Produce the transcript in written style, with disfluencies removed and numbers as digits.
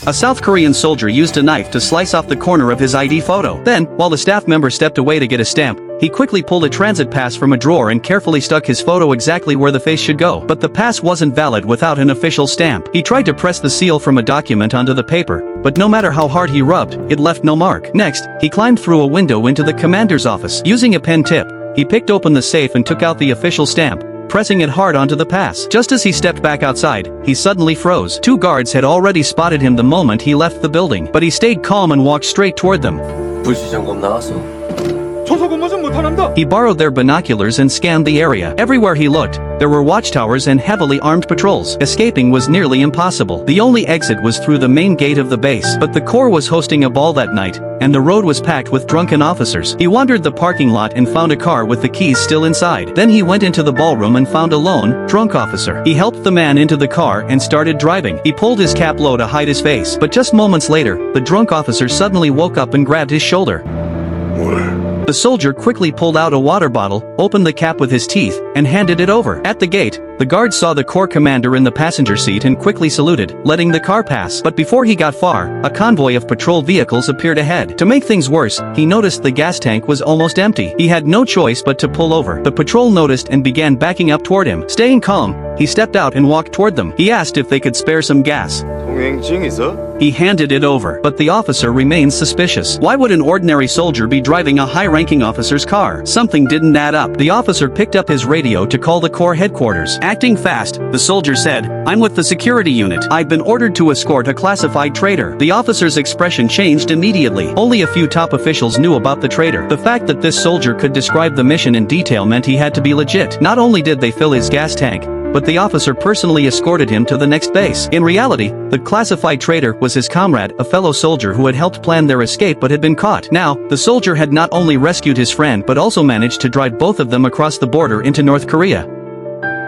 A South Korean soldier used a knife to slice off the corner of his ID photo. Then, while the staff member stepped away to get a stamp, he quickly pulled a transit pass from a drawer and carefully stuck his photo exactly where the face should go. But the pass wasn't valid without an official stamp. He tried to press the seal from a document onto the paper, but no matter how hard he rubbed, it left no mark. Next, he climbed through a window into the commander's office. Using a pen tip, he picked open the safe and took out the official stamp, pressing it hard onto the pass. Just as he stepped back outside, he suddenly froze. Two guards had already spotted him the moment he left the building, but he stayed calm and walked straight toward them. 불시점검 나왔어. He borrowed their binoculars and scanned the area. Everywhere he looked, there were watchtowers and heavily armed patrols. Escaping was nearly impossible. The only exit was through the main gate of the base, but the Corps was hosting a ball that night, and the road was packed with drunken officers. He wandered the parking lot and found a car with the keys still inside. Then he went into the ballroom and found a lone, drunk officer. He helped the man into the car and started driving. He pulled his cap low to hide his face, but just moments later, the drunk officer suddenly woke up and grabbed his shoulder. The soldier quickly pulled out a water bottle, opened the cap with his teeth, and handed it over. At the gate, the guard saw the Corps commander in the passenger seat and quickly saluted, letting the car pass. But before he got far, a convoy of patrol vehicles appeared ahead. To make things worse, he noticed the gas tank was almost empty. He had no choice but to pull over. The patrol noticed and began backing up toward him. Staying calm, he stepped out and walked toward them. He asked if they could spare some gas. 통행증 있어? He handed it over, but the officer remained suspicious. Why would an ordinary soldier be driving a high-ranking officer's car? Something didn't add up. The officer picked up his radio to call the Corps headquarters. Acting fast, the soldier said, "I'm with the security unit. I've been ordered to escort a classified traitor." The officer's expression changed immediately. Only a few top officials knew about the traitor. The fact that this soldier could describe the mission in detail meant he had to be legit. Not only did they fill his gas tank, but the officer personally escorted him to the next base. In reality, the classified traitor was his comrade, a fellow soldier who had helped plan their escape but had been caught. Now, the soldier had not only rescued his friend but also managed to drive both of them across the border into North Korea.